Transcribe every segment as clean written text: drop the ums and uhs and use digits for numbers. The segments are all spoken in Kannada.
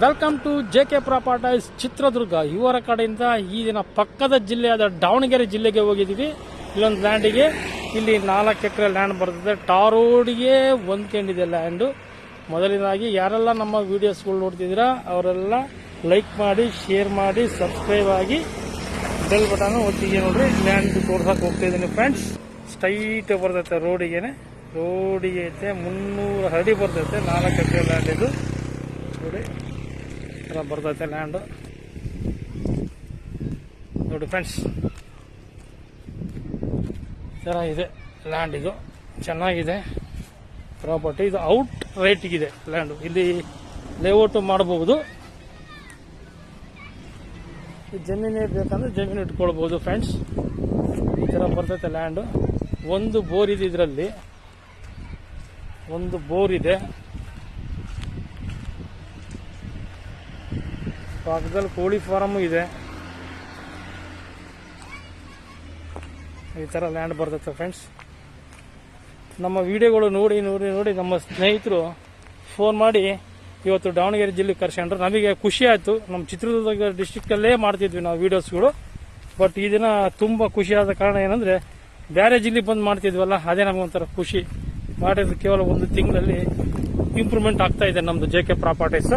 Welcome to JK properties Chitradurga. ಇವರ ಕಡೆಯಿಂದ ಈ ದಿನ ಪಕ್ಕದ ಜಿಲ್ಲೆಯಾದ ದಾವಣಗೆರೆ ಜಿಲ್ಲೆಗೆ ಹೋಗಿದ್ದೀವಿ. ಇಲ್ಲೊಂದು ಲ್ಯಾಂಡಿಗೆ ಇಲ್ಲಿ 4 ಎಕರೆ ಲ್ಯಾಂಡ್ ಬರ್ತದೆ. ಟಾರ್ ರೋಡ್ಗೆ ಹೊಂದ್ಕೊಂಡಿದೆ ಲ್ಯಾಂಡು. ಮೊದಲನೇದಾಗಿ ಯಾರೆಲ್ಲ ನಮ್ಮ ವಿಡಿಯೋಸ್ಗಳು ನೋಡ್ತಿದ್ದೀರಾ ಅವರೆಲ್ಲ ಲೈಕ್ ಮಾಡಿ, ಶೇರ್ ಮಾಡಿ, ಸಬ್ಸ್ಕ್ರೈಬ್ ಆಗಿ ಬೆಲ್ ಬಟನ್ ಒತ್ತಿಗೆ. ನೋಡ್ರಿ, ಲ್ಯಾಂಡ್ ತೋರ್ಸಕ್ಕೆ ಹೋಗ್ತಾ ಇದ್ದೀನಿ ಫ್ರೆಂಡ್ಸ್. ಸ್ಟ್ರೈಟ್ ಬರ್ತೈತೆ ರೋಡಿಗೆ ಐತೆ 300 ಅಡಿ ಬರ್ತೈತೆ. 4 ಎಕರೆ ಲ್ಯಾಂಡ್ ಇದು ನೋಡಿ ಬರ್ತೈತೆ ಲ್ಯಾಂಡು ನೋಡಿ ಫ್ರೆಂಡ್ಸ್. ಚೆನ್ನಾಗಿದೆ ಲ್ಯಾಂಡ್, ಇದು ಚೆನ್ನಾಗಿದೆ ಪ್ರಾಪರ್ಟಿ. ಇದು ಔಟ್ ರೇಟಿಗಿದೆ ಲ್ಯಾಂಡು. ಇಲ್ಲಿ ಲೇಔಟ್ ಮಾಡಬಹುದು. ಜಮೀನೇ ಬೇಕಂದ್ರೆ ಜಮೀನು ಇಟ್ಕೊಳ್ಬಹುದು ಫ್ರೆಂಡ್ಸ್. ಈ ಥರ ಬರ್ತೈತೆ ಲ್ಯಾಂಡು. ಒಂದು ಬೋರ್ ಇದೆ, ಇದರಲ್ಲಿ ಒಂದು ಬೋರ್ ಇದೆ. ಪಕ್ಕದಲ್ಲಿ ಕೋಳಿ ಫಾರಮ್ ಇದೆ. ಈ ಥರ ಲ್ಯಾಂಡ್ ಬರ್ತೈತೆ ಫ್ರೆಂಡ್ಸ್. ನಮ್ಮ ವಿಡಿಯೋಗಳು ನೋಡಿ ನಮ್ಮ ಸ್ನೇಹಿತರು ಫೋನ್ ಮಾಡಿ ಇವತ್ತು ದಾವಣಗೆರೆ ಜಿಲ್ಲೆಗೆ ಕರ್ಸ್ಕೊಂಡ್ರು. ನಮಗೆ ಖುಷಿ ಆಯಿತು. ನಮ್ಮ ಚಿತ್ರದುರ್ಗ ಡಿಸ್ಟಿಕ್ಕಲ್ಲೇ ಮಾಡ್ತಿದ್ವಿ ನಾವು ವೀಡಿಯೋಸ್ಗಳು. ಬಟ್ ಈ ದಿನ ತುಂಬ ಖುಷಿಯಾದ ಕಾರಣ ಏನಂದರೆ ಬೇರೆ ಜಿಲ್ಲೆಗೆ ಬಂದು ಮಾಡ್ತಿದ್ವಲ್ಲ, ಅದೇ ನಮಗೊಂಥರ ಖುಷಿ. ಮಾಡಿದ್ರೆ ಕೇವಲ ಒಂದು ತಿಂಗಳಲ್ಲಿ ಇಂಪ್ರೂವ್ಮೆಂಟ್ ಆಗ್ತಾ ಇದೆ ನಮ್ಮದು JK ಪ್ರಾಪರ್ಟೀಸ್.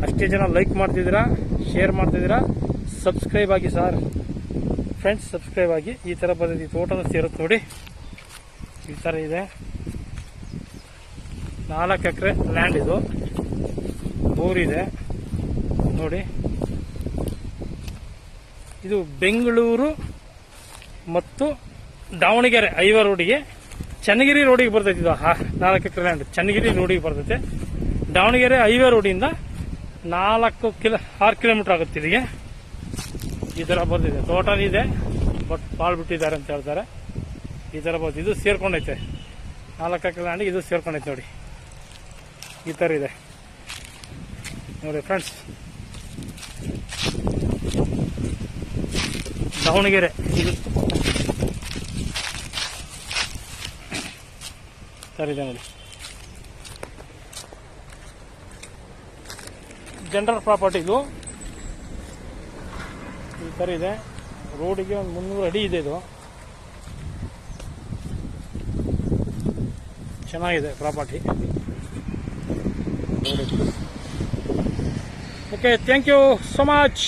ಅಷ್ಟೇ ಜನ ಲೈಕ್ ಮಾಡ್ತಿದ್ದೀರಾ, ಶೇರ್ ಮಾಡ್ತಿದ್ದೀರಾ, ಸಬ್ಸ್ಕ್ರೈಬ್ ಆಗಿ ಸರ್ ಫ್ರೆಂಡ್ಸ್, ಸಬ್ಸ್ಕ್ರೈಬ್ ಆಗಿ. ಈ ಥರ ಬರ್ತೈತಿ ತೋಟನ ಸೇರುತ್ತೆ ನೋಡಿ. ಈ ಥರ ಇದೆ 4 ಎಕರೆ ಲ್ಯಾಂಡ್. ಇದು ಬೋರ್ ಇದೆ ನೋಡಿ. ಇದು ಬೆಂಗಳೂರು ಮತ್ತು ದಾವಣಗೆರೆ ಹೈವೇ ರೋಡಿಗೆ, ಚನ್ನಗಿರಿ ರೋಡಿಗೆ ಬರ್ತೈತಿ. ಇದು 4 ಎಕರೆ ಲ್ಯಾಂಡ್ ಚನ್ನಗಿರಿ ರೋಡಿಗೆ ಬರ್ತೈತೆ. ದಾವಣಗೆರೆ ಹೈವೇ ರೋಡಿಂದ 6 ಕಿಲೋಮೀಟರ್ ಆಗುತ್ತೆ ಇಲ್ಲಿಗೆ. ಈ ಥರ ಬರ್ತಿದೆ. ತೋಟನೂ ಇದೆ, ಬಟ್ ಪಾಳು ಬಿಟ್ಟಿದ್ದಾರೆ ಅಂತ ಹೇಳ್ತಾರೆ. ಈ ಥರ ಬರ್ತಿದೆ. ಇದು ಸೇರ್ಕೊಂಡೈತೆ 4 ಎಕರೆ ಲ್ಯಾಂಡಿಗೆ ಇದು ಸೇರ್ಕೊಂಡೈತೆ ನೋಡಿ. ಈ ಥರ ಇದೆ ನೋಡಿ ಫ್ರೆಂಡ್ಸ್. ದಾವಣಗೆರೆ ಇದು ಥರ ಇದೆ ನೋಡಿ. ಜನರಲ್ ಪ್ರಾಪರ್ಟಿ ಇದು. ಈ ಥರ ಇದೆ. ರೋಡಿಗೆ ಒಂದು 300 ಅಡಿ ಇದೆ. ಇದು ಚೆನ್ನಾಗಿದೆ property. Okay, thank you so much.